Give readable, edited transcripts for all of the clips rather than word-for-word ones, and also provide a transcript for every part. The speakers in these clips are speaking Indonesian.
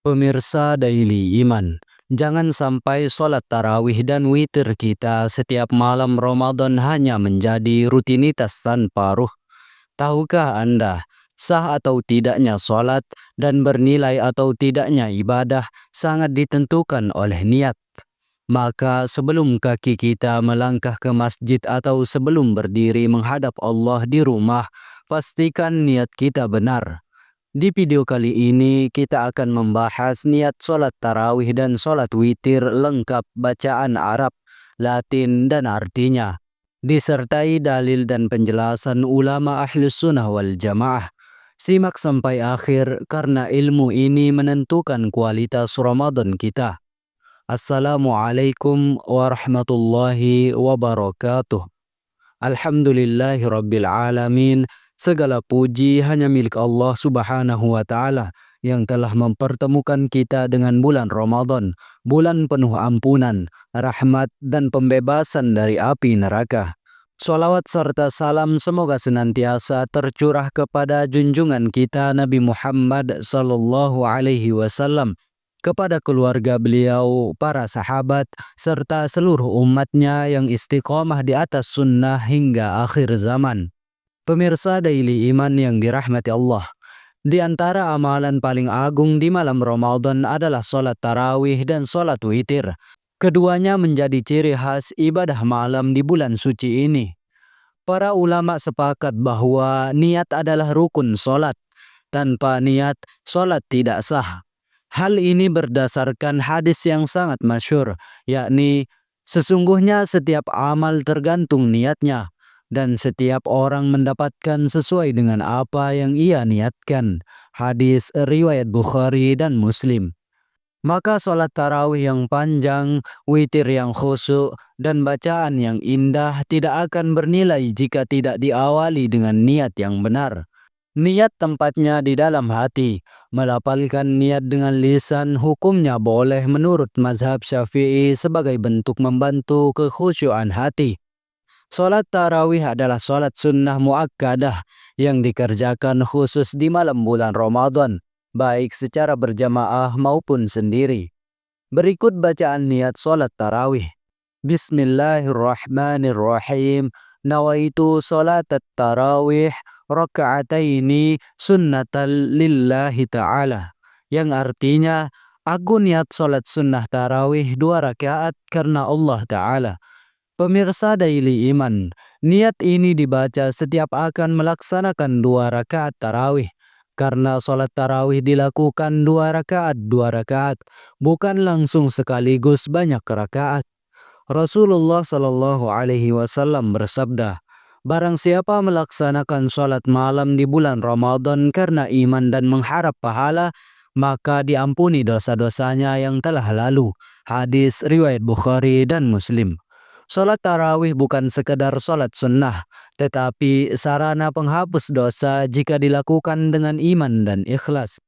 Pemirsa Daily Iman, jangan sampai sholat tarawih dan witir kita setiap malam Ramadan hanya menjadi rutinitas tanpa ruh. Tahukah Anda, sah atau tidaknya sholat dan bernilai atau tidaknya ibadah sangat ditentukan oleh niat. Maka sebelum kaki kita melangkah ke masjid atau sebelum berdiri menghadap Allah di rumah, pastikan niat kita benar. Di video kali ini kita akan membahas niat sholat tarawih dan sholat witir lengkap bacaan Arab, Latin dan artinya, disertai dalil dan penjelasan ulama Ahlus Sunnah wal Jamaah. Simak sampai akhir karena ilmu ini menentukan kualitas Ramadan kita. Assalamualaikum warahmatullahi wabarakatuh. Alhamdulillahirabbil alamin. Segala puji hanya milik Allah Subhanahu wa Ta'ala yang telah mempertemukan kita dengan bulan Ramadan, bulan penuh ampunan, rahmat dan pembebasan dari api neraka. Sholawat serta salam semoga senantiasa tercurah kepada junjungan kita Nabi Muhammad sallallahu alaihi wasallam, kepada keluarga beliau, para sahabat, serta seluruh umatnya yang istiqomah di atas sunnah hingga akhir zaman. Pemirsa Daily Iman yang dirahmati Allah, di antara amalan paling agung di malam Ramadan adalah sholat tarawih dan sholat witir. Keduanya menjadi ciri khas ibadah malam di bulan suci ini. Para ulama sepakat bahwa niat adalah rukun sholat. Tanpa niat, sholat tidak sah. Hal ini berdasarkan hadis yang sangat masyhur, yakni sesungguhnya setiap amal tergantung niatnya, dan setiap orang mendapatkan sesuai dengan apa yang ia niatkan. Hadis riwayat Bukhari dan Muslim. Maka sholat tarawih yang panjang, witir yang khusyuk, dan bacaan yang indah tidak akan bernilai jika tidak diawali dengan niat yang benar. Niat tempatnya di dalam hati. Melafalkan niat dengan lisan hukumnya boleh menurut mazhab Syafi'i sebagai bentuk membantu kekhusyuan hati. Sholat tarawih adalah sholat sunnah muakkadah yang dikerjakan khusus di malam bulan Ramadan, baik secara berjamaah maupun sendiri. Berikut bacaan niat sholat tarawih. Bismillahirrahmanirrahim. Nawaitu sholat tarawih raka'ataini sunnatan lillahi ta'ala. Yang artinya, aku niat sholat sunnah tarawih 2 rakaat karena Allah Ta'ala. Pemirsa Daily Iman, niat ini dibaca setiap akan melaksanakan 2 rakaat tarawih. Karena sholat tarawih dilakukan 2 rakaat, bukan langsung sekaligus banyak rakaat. Rasulullah Shallallahu Alaihi Wasallam bersabda, barang siapa melaksanakan sholat malam di bulan Ramadan karena iman dan mengharap pahala, maka diampuni dosa-dosanya yang telah lalu. Hadis riwayat Bukhari dan Muslim. Sholat tarawih bukan sekedar sholat sunnah, tetapi sarana penghapus dosa jika dilakukan dengan iman dan ikhlas.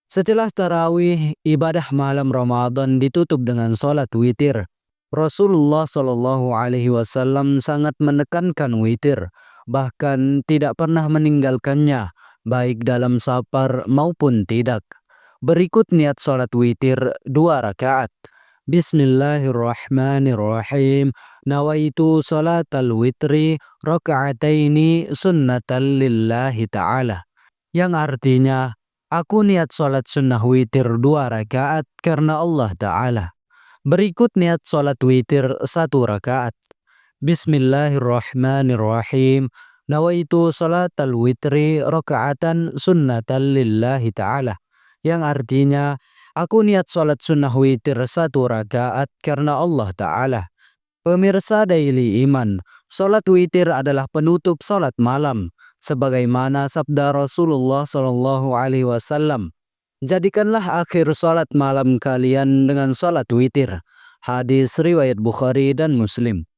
Setelah tarawih, ibadah malam Ramadan ditutup dengan sholat witir. Rasulullah Shallallahu Alaihi Wasallam sangat menekankan witir, bahkan tidak pernah meninggalkannya, baik dalam safar maupun tidak. Berikut niat sholat witir 2 rakaat. Bismillahirrahmanirrahim. Nawaitu salatal witri raka'ataini sunnatan lillahi ta'ala. Yang artinya, aku niat sholat sunnah witir 2 rakaat karena Allah Ta'ala. Berikut niat sholat witir 1 rakaat. Bismillahirrahmanirrahim. Nawaitu salatal witri raka'atan sunnatan lillahi ta'ala. Yang artinya, aku niat sholat sunnah witir 1 rakaat karena Allah Ta'ala. Pemirsa Daily Iman, sholat witir adalah penutup sholat malam, sebagaimana sabda Rasulullah Shallallahu Alaihi Wasallam. Jadikanlah akhir sholat malam kalian dengan sholat witir. Hadis riwayat Bukhari dan Muslim.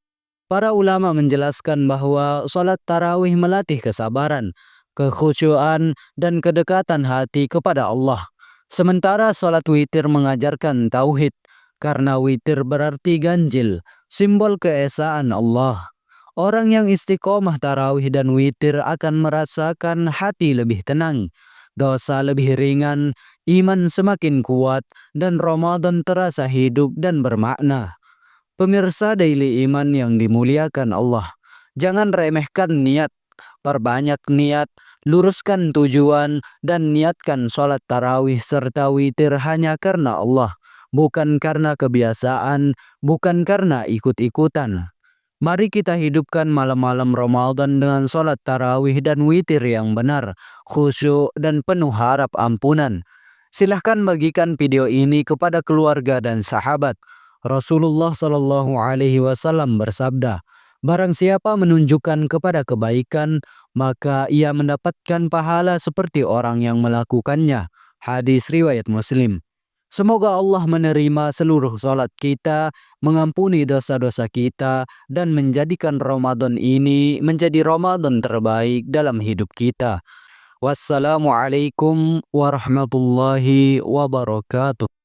Para ulama menjelaskan bahwa sholat tarawih melatih kesabaran, kekhusyuan, dan kedekatan hati kepada Allah. Sementara sholat witir mengajarkan tauhid, karena witir berarti ganjil, simbol keesaan Allah. Orang yang istiqomah tarawih dan witir akan merasakan hati lebih tenang, dosa lebih ringan, iman semakin kuat, dan Ramadan terasa hidup dan bermakna. Pemirsa Daily Iman yang dimuliakan Allah, jangan remehkan niat, perbanyak niat, luruskan tujuan, dan niatkan sholat tarawih serta witir hanya karena Allah, bukan karena kebiasaan, bukan karena ikut-ikutan. Mari kita hidupkan malam-malam Ramadan dengan sholat tarawih dan witir yang benar, khusyuk dan penuh harap ampunan. Silahkan bagikan video ini kepada keluarga dan sahabat. Rasulullah Shallallahu Alaihi Wasallam bersabda, "Barang siapa menunjukkan kepada kebaikan, maka ia mendapatkan pahala seperti orang yang melakukannya." Hadis riwayat Muslim. Semoga Allah menerima seluruh sholat kita, mengampuni dosa-dosa kita, dan menjadikan Ramadan ini menjadi Ramadan terbaik dalam hidup kita. Wassalamualaikum warahmatullahi wabarakatuh.